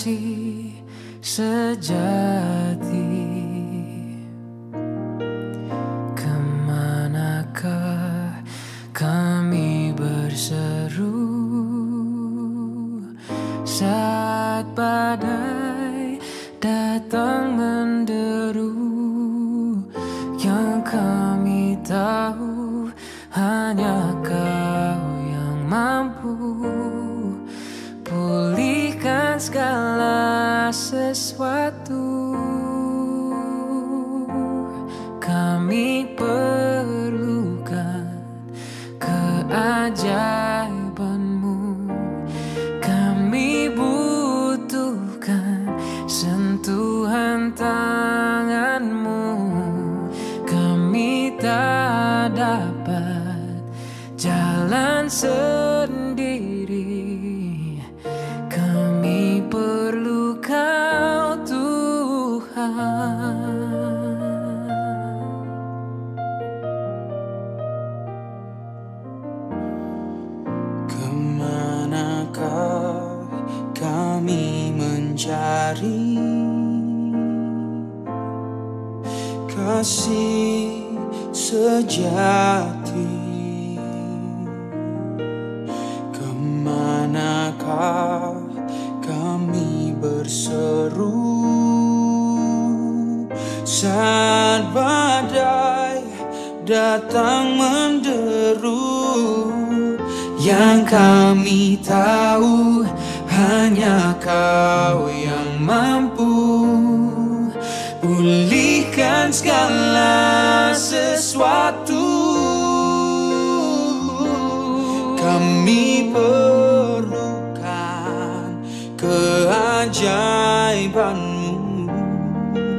kasih sejati. Kemanakah kami berseru saat badai datang menderu? Yang kami tahu hanya Kau yang mampu pulihkan segala sesuatu. Kami perlukan keajaiban-Mu. Kami butuhkan sentuhan tangan-Mu. Kami tak dapat jalan sendiri. Kami perlu Kau, Tuhan. Kemanakah kami mencari kasih sejati? Kemanakah kami berseru saat badai datang menderu? Yang kami tahu hanya Kau yang mampu pulihkan segala sesuatu. Kami perlukan keajaiban-Mu.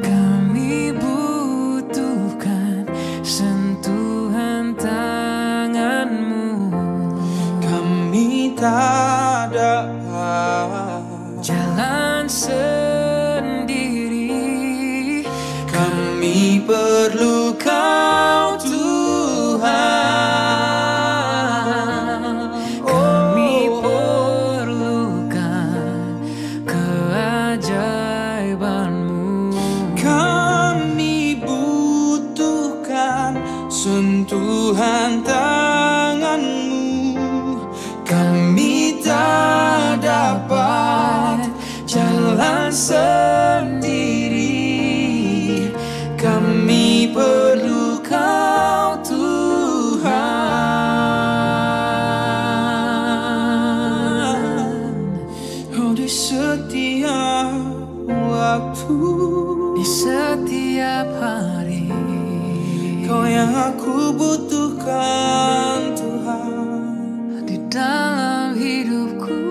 Kami butuhkan sentuhan tangan-Mu. Kami tak dapat jalan sendiri. Kami perlu Kau, Tuhan. Kami perlukan keajaiban-Mu. Kami butuhkan sentuhan tangan-Mu. Kami tak dapat jalan sendiri. Kami perlu Kau, Tuhan. Oh, di setiap waktu, Di setiap hari Kau yang aku butuhkan, Tuhan. di dalam hidupku,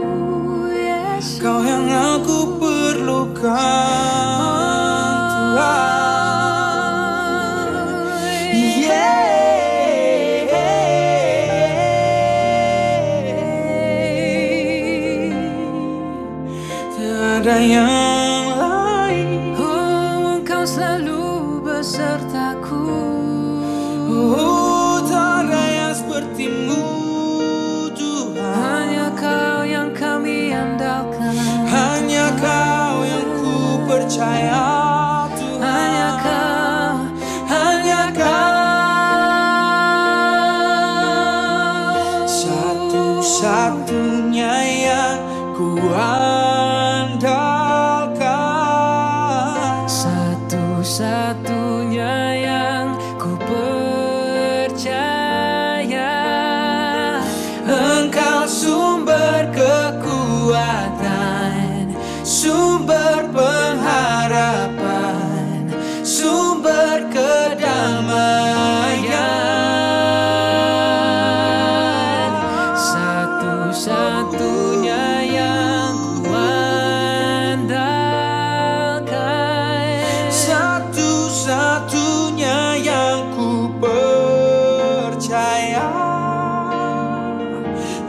Yesus. Kau yang aku perlukan, Tuhan. Tiada yang lain. Oh, Engkau selalu besertaku. Oh, tak ada yang seperti-Mu, Tuhan. Hanya Kau yang kami andalkan. Hanya Kau yang ku percaya, Tuhan. Hanya Kau, hanya Kau, satu-satunya yang ku andalkan. satu-satunya yang ku percaya. Engkau sumber kekuatan, sumber pengharapan, sumber kedamaian. Satu-satunya yang ku andalkan. Satu-satunya yang ku percaya.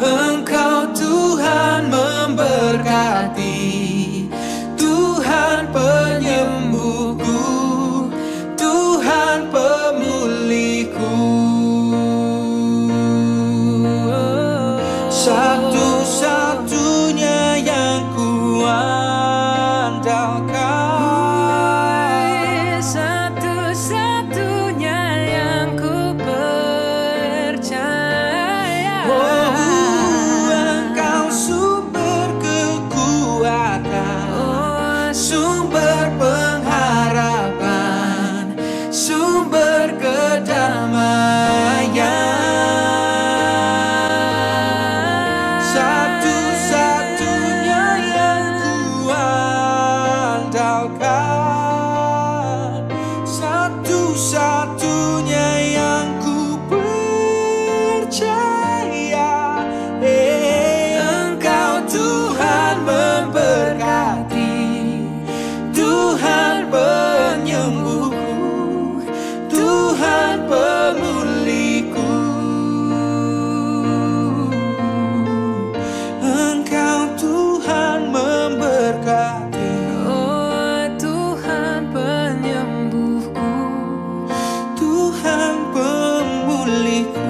Engkau Tuhan memberkati, Tuhan penyembuhku, Tuhan pemulihku. Oh. Satu-satunya yang ku percaya, Engkau Tuhan memberkati, Tuhan penyembuhku, Tuhan pemulihku. Engkau Tuhan memberkati, Oh Tuhan penyembuhku, Tuhan pemulihku.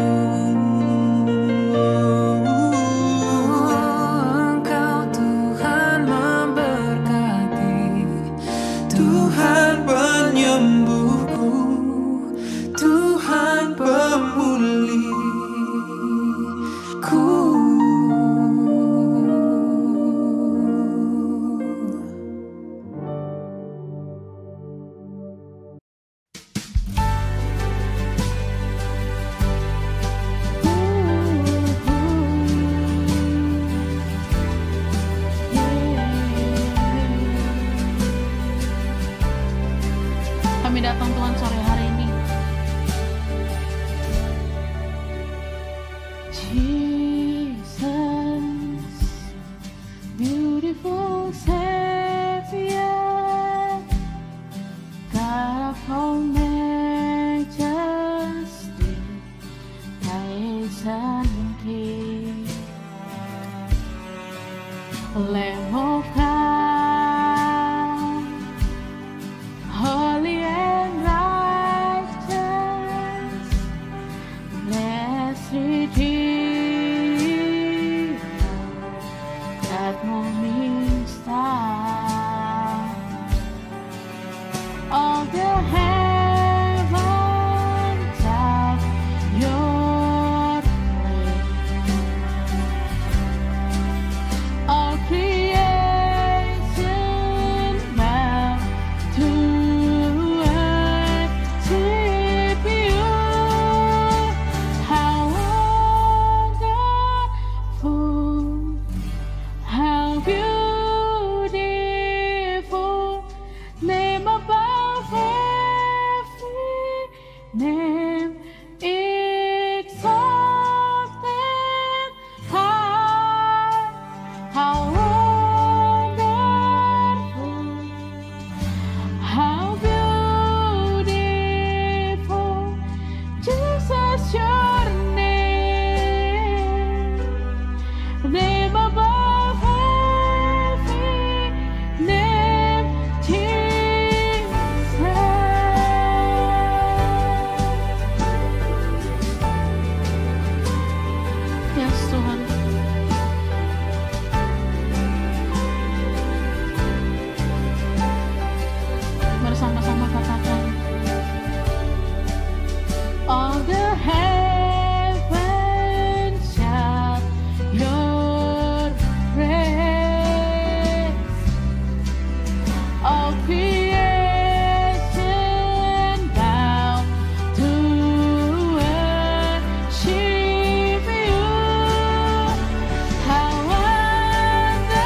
Engkau Tuhan memberkati, Tuhan penyembuhku, Tuhan pemulihku. Kami datang Tuhan sore hari ini. Jesus, beautiful Savior, God of all majesty, risen King, Lamb of God, holy and righteous, blessed Redeemer, that morning star. All the heavens shout your praise. All creation bow to worship you. How wonderful, how beautiful, name above every name, exalted high. How wonderful, how beautiful, Jesus, your name above every name, Jesus. Yes, Tuhan. Bersama-sama katakan, all the heavens shout your praise. All creation bow to worship you. How wonderful,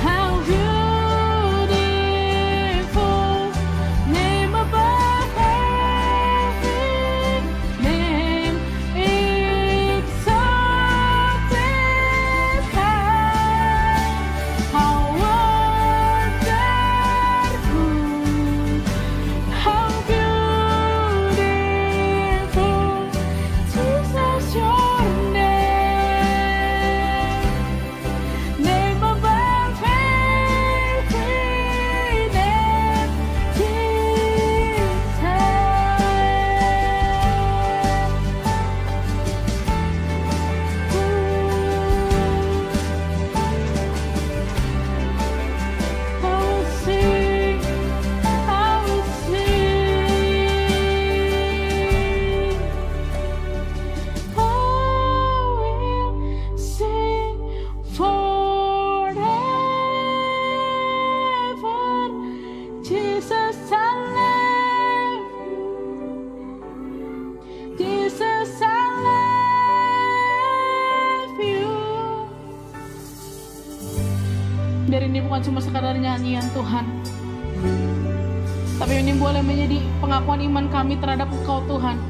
how beautiful, name above every name, exalted high. How wonderful, how beautiful, Jesus, your name above every name, Jesus. I will sing, I will sing, I will sing forever. Jesus, I love you. Jesus, I love you. Biar ini bukan cuma sekadar nyanyian Tuhan, tapi ini boleh menjadi pengakuan iman kami terhadap Engkau Tuhan.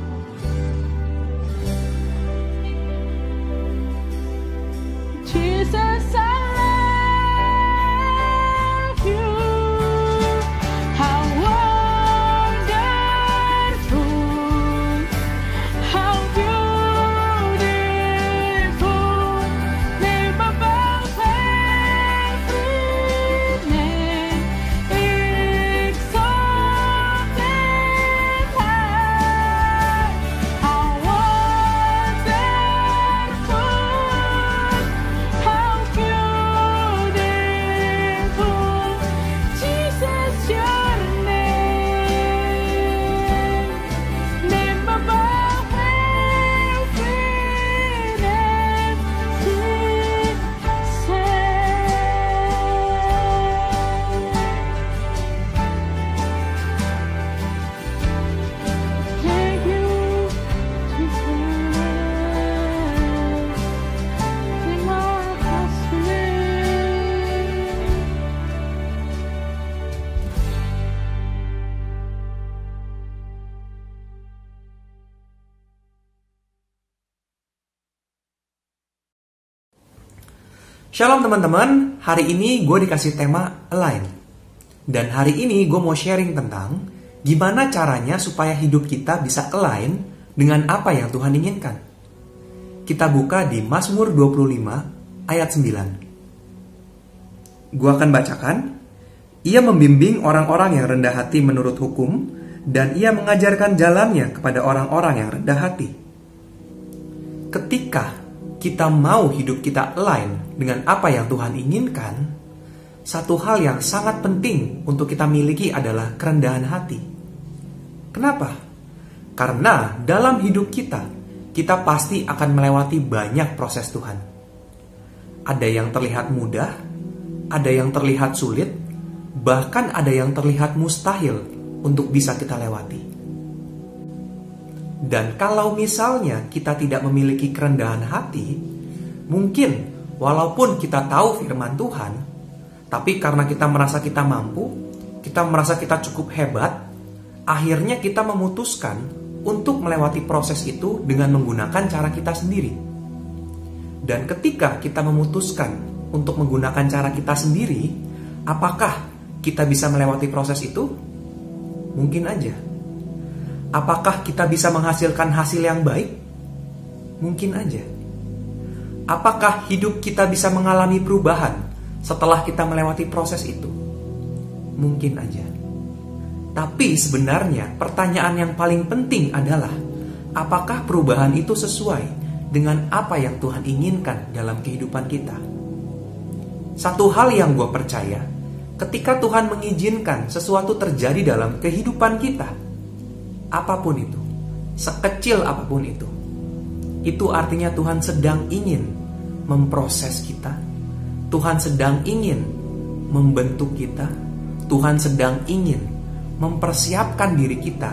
Jesus, I love you. How wonderful, how beautiful, name above every name, exalted high. How wonderful, how beautiful, Jesus, your name above every name, thank you, Jesus. Terima kasih. Shalom teman-teman, hari ini gue dikasih tema Align. Dan hari ini gue mau sharing tentang gimana caranya supaya hidup kita bisa align dengan apa yang Tuhan inginkan. Kita buka di Mazmur 25 ayat 9. Gue akan bacakan. Ia membimbing orang-orang yang rendah hati menurut hukum, dan ia mengajarkan jalannya kepada orang-orang yang rendah hati. Ketika kita mau hidup kita align dengan apa yang Tuhan inginkan, satu hal yang sangat penting untuk kita miliki adalah kerendahan hati. Kenapa? Karena dalam hidup kita pasti akan melewati banyak proses Tuhan. Ada yang terlihat mudah, ada yang terlihat sulit, bahkan ada yang terlihat mustahil untuk bisa kita lewati. Dan kalau misalnya kita tidak memiliki kerendahan hati, mungkin walaupun kita tahu firman Tuhan, tapi karena kita merasa kita mampu, kita merasa kita cukup hebat, akhirnya kita memutuskan untuk melewati proses itu dengan menggunakan cara kita sendiri. Dan ketika kita memutuskan untuk menggunakan cara kita sendiri, apakah kita bisa melewati proses itu? Mungkin aja. Apakah kita bisa menghasilkan hasil yang baik? Mungkin aja. Apakah hidup kita bisa mengalami perubahan setelah kita melewati proses itu? Mungkin aja. Tapi sebenarnya pertanyaan yang paling penting adalah, apakah perubahan itu sesuai dengan apa yang Tuhan inginkan dalam kehidupan kita? Satu hal yang gue percaya, ketika Tuhan mengizinkan sesuatu terjadi dalam kehidupan kita, apapun itu, sekecil apapun itu artinya Tuhan sedang ingin memproses kita. Tuhan sedang ingin membentuk kita. Tuhan sedang ingin mempersiapkan diri kita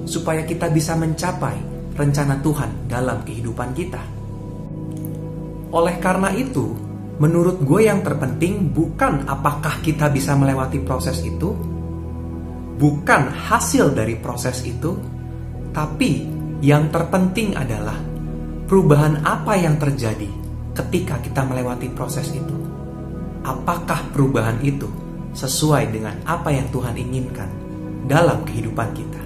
supaya kita bisa mencapai rencana Tuhan dalam kehidupan kita. Oleh karena itu, menurut gue yang terpenting bukan apakah kita bisa melewati proses itu, bukan hasil dari proses itu, tapi yang terpenting adalah perubahan apa yang terjadi ketika kita melewati proses itu. Apakah perubahan itu sesuai dengan apa yang Tuhan inginkan dalam kehidupan kita?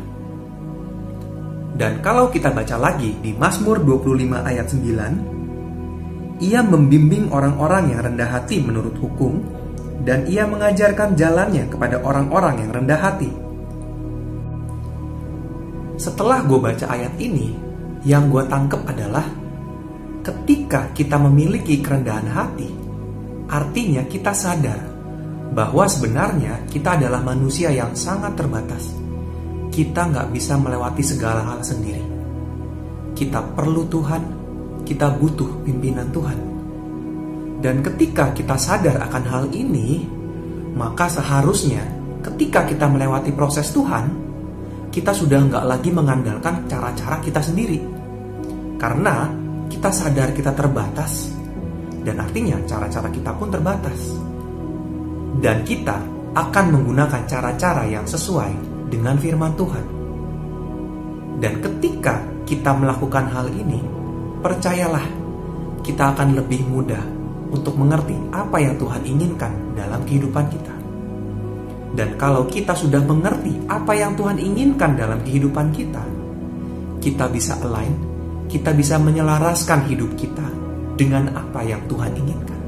Dan kalau kita baca lagi di Mazmur 25 ayat 9, ia membimbing orang-orang yang rendah hati menurut hukum, dan ia mengajarkan jalannya kepada orang-orang yang rendah hati. Setelah gue baca ayat ini, yang gue tangkep adalah ketika kita memiliki kerendahan hati, artinya kita sadar bahwa sebenarnya kita adalah manusia yang sangat terbatas. Kita nggak bisa melewati segala hal sendiri. Kita perlu Tuhan, kita butuh pimpinan Tuhan. Dan ketika kita sadar akan hal ini, maka seharusnya ketika kita melewati proses Tuhan, kita sudah nggak lagi mengandalkan cara-cara kita sendiri. Karena kita sadar kita terbatas, dan artinya cara-cara kita pun terbatas. Dan kita akan menggunakan cara-cara yang sesuai dengan firman Tuhan. Dan ketika kita melakukan hal ini, percayalah, kita akan lebih mudah untuk mengerti apa yang Tuhan inginkan dalam kehidupan kita. Dan kalau kita sudah mengerti apa yang Tuhan inginkan dalam kehidupan kita, kita bisa align, kita bisa menyelaraskan hidup kita dengan apa yang Tuhan inginkan.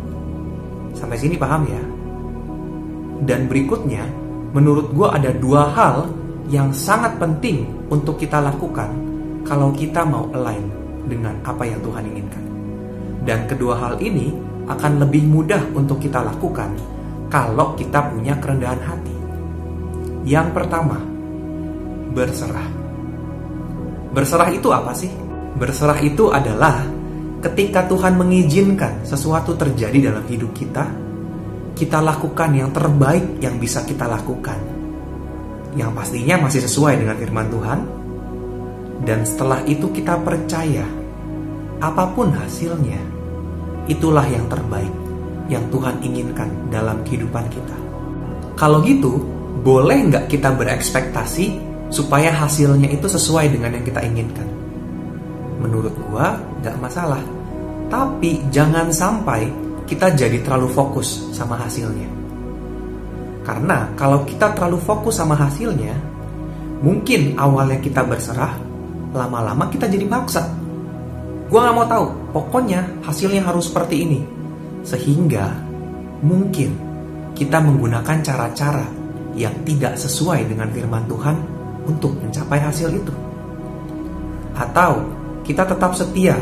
Sampai sini paham ya? Dan berikutnya, menurut gue ada 2 hal yang sangat penting untuk kita lakukan kalau kita mau align dengan apa yang Tuhan inginkan. Dan kedua hal ini akan lebih mudah untuk kita lakukan kalau kita punya kerendahan hati. Yang pertama, berserah. Berserah itu apa sih? Berserah itu adalah ketika Tuhan mengizinkan sesuatu terjadi dalam hidup kita, kita lakukan yang terbaik yang bisa kita lakukan, yang pastinya masih sesuai dengan firman Tuhan. Dan setelah itu kita percaya apapun hasilnya, itulah yang terbaik yang Tuhan inginkan dalam kehidupan kita. Kalau gitu, boleh nggak kita berekspektasi supaya hasilnya itu sesuai dengan yang kita inginkan? Menurut gua nggak masalah. Tapi jangan sampai kita jadi terlalu fokus sama hasilnya. Karena kalau kita terlalu fokus sama hasilnya, mungkin awalnya kita berserah, lama-lama kita jadi maksa. Gua gak mau tahu, pokoknya hasilnya harus seperti ini. Sehingga mungkin kita menggunakan cara-cara yang tidak sesuai dengan firman Tuhan untuk mencapai hasil itu. Atau kita tetap setia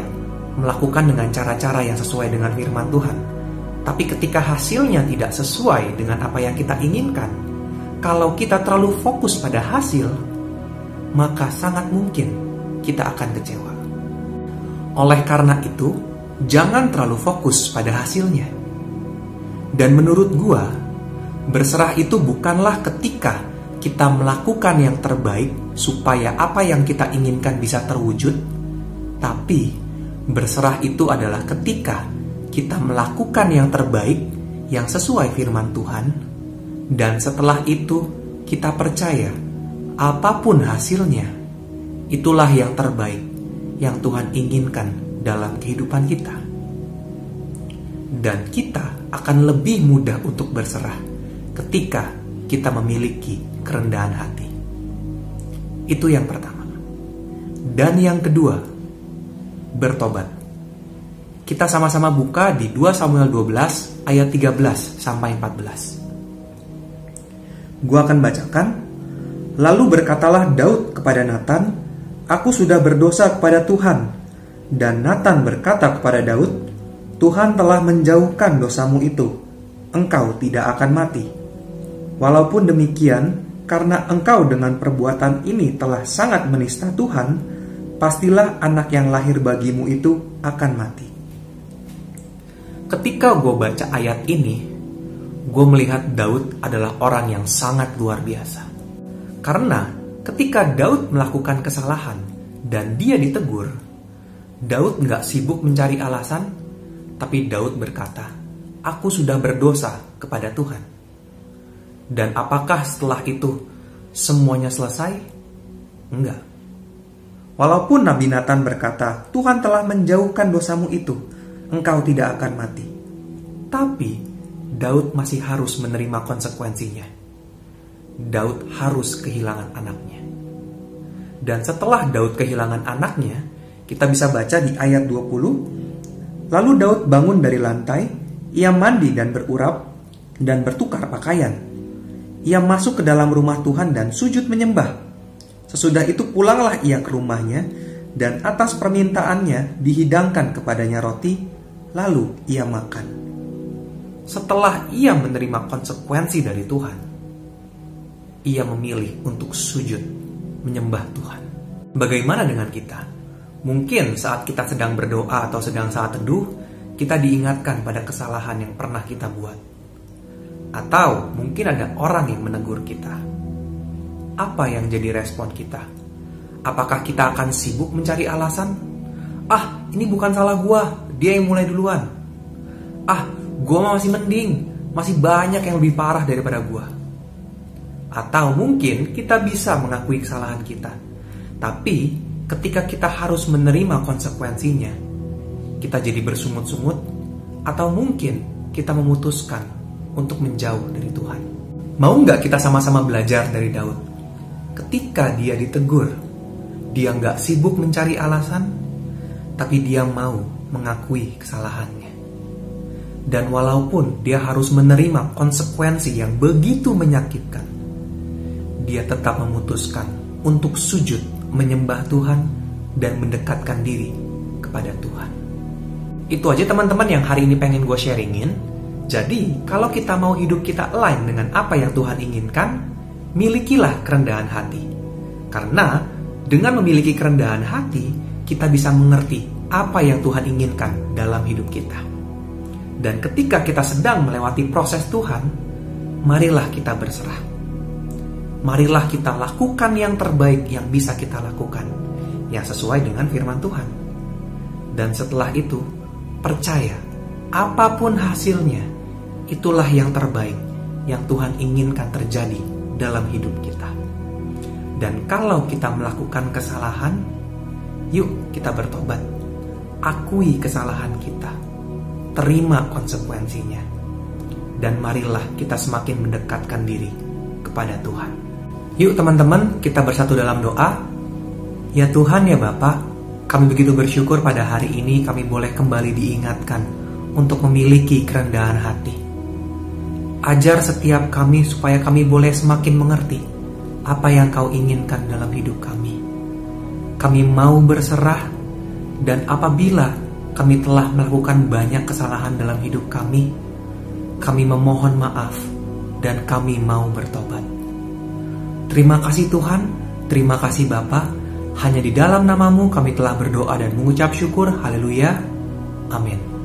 melakukan dengan cara-cara yang sesuai dengan firman Tuhan. Tapi ketika hasilnya tidak sesuai dengan apa yang kita inginkan, kalau kita terlalu fokus pada hasil, maka sangat mungkin kita akan kecewa. Oleh karena itu, jangan terlalu fokus pada hasilnya. Dan menurut gua, berserah itu bukanlah ketika kita melakukan yang terbaik supaya apa yang kita inginkan bisa terwujud, tapi berserah itu adalah ketika kita melakukan yang terbaik yang sesuai firman Tuhan, dan setelah itu kita percaya apapun hasilnya, itulah yang terbaik yang Tuhan inginkan dalam kehidupan kita. Dan kita akan lebih mudah untuk berserah ketika kita memiliki kerendahan hati. Itu yang pertama. Dan yang kedua, bertobat. Kita sama-sama buka di 2 Samuel 12 ayat 13 sampai 14. Gua akan bacakan. Lalu berkatalah Daud kepada Natan, "Aku sudah berdosa kepada Tuhan." Dan Natan berkata kepada Daud, "Tuhan telah menjauhkan dosamu itu. Engkau tidak akan mati. Walaupun demikian, karena engkau dengan perbuatan ini telah sangat menista Tuhan, pastilah anak yang lahir bagimu itu akan mati." Ketika gue baca ayat ini, gue melihat Daud adalah orang yang sangat luar biasa. Karena ketika Daud melakukan kesalahan dan dia ditegur, Daud gak sibuk mencari alasan, tapi Daud berkata, "Aku sudah berdosa kepada Tuhan." Dan apakah setelah itu semuanya selesai? Enggak. Walaupun Nabi Natan berkata, "Tuhan telah menjauhkan dosamu itu, engkau tidak akan mati." Tapi Daud masih harus menerima konsekuensinya. Daud harus kehilangan anaknya. Dan setelah Daud kehilangan anaknya, kita bisa baca di ayat 20, "Lalu Daud bangun dari lantai, ia mandi dan berurap dan bertukar pakaian. Ia masuk ke dalam rumah Tuhan dan sujud menyembah. Sesudah itu pulanglah ia ke rumahnya, dan atas permintaannya dihidangkan kepadanya roti, lalu ia makan." Setelah ia menerima konsekuensi dari Tuhan, ia memilih untuk sujud menyembah Tuhan. Bagaimana dengan kita? Mungkin saat kita sedang berdoa atau sedang saat teduh, kita diingatkan pada kesalahan yang pernah kita buat. Atau mungkin ada orang yang menegur kita. Apa yang jadi respon kita? Apakah kita akan sibuk mencari alasan? "Ah, ini bukan salah gua, dia yang mulai duluan." "Ah, gua masih mending, masih banyak yang lebih parah daripada gua." Atau mungkin kita bisa mengakui kesalahan kita, tapi ketika kita harus menerima konsekuensinya, kita jadi bersungut-sungut Atau mungkin kita memutuskan untuk menjauh dari Tuhan. Mau nggak kita sama-sama belajar dari Daud? Ketika dia ditegur, dia nggak sibuk mencari alasan, tapi dia mau mengakui kesalahannya. Dan walaupun dia harus menerima konsekuensi yang begitu menyakitkan, dia tetap memutuskan untuk sujud menyembah Tuhan dan mendekatkan diri kepada Tuhan. Itu aja teman-teman yang hari ini pengen gue sharingin. Jadi, kalau kita mau hidup kita align dengan apa yang Tuhan inginkan, milikilah kerendahan hati. Karena dengan memiliki kerendahan hati, kita bisa mengerti apa yang Tuhan inginkan dalam hidup kita. Dan ketika kita sedang melewati proses Tuhan, marilah kita berserah. Marilah kita lakukan yang terbaik yang bisa kita lakukan, yang sesuai dengan firman Tuhan. Dan setelah itu, percaya, apapun hasilnya, itulah yang terbaik yang Tuhan inginkan terjadi dalam hidup kita. Dan kalau kita melakukan kesalahan, yuk kita bertobat. Akui kesalahan kita. Terima konsekuensinya. Dan marilah kita semakin mendekatkan diri kepada Tuhan. Yuk teman-teman, kita bersatu dalam doa. Ya Tuhan, ya Bapa, kami begitu bersyukur pada hari ini kami boleh kembali diingatkan untuk memiliki kerendahan hati. Ajar setiap kami supaya kami boleh semakin mengerti apa yang Kau inginkan dalam hidup kami. Kami mau berserah, dan apabila kami telah melakukan banyak kesalahan dalam hidup kami memohon maaf dan kami mau bertobat. Terima kasih Tuhan, terima kasih Bapa. Hanya di dalam nama-Mu kami telah berdoa dan mengucap syukur. Haleluya. Amin.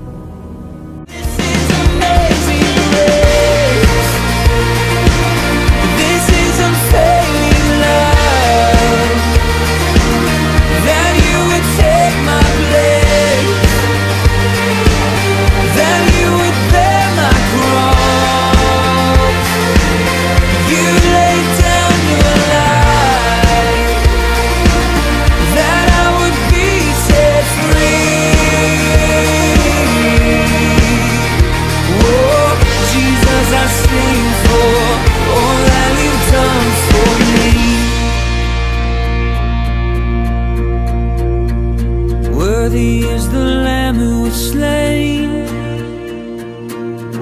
Worthy is the Lamb who was slain.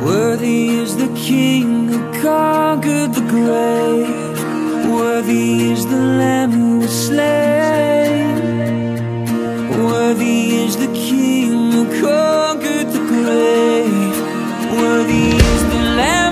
Worthy is the King who conquered the grave. Worthy is the Lamb who was slain. Worthy is the King who conquered the grave. Worthy is the Lamb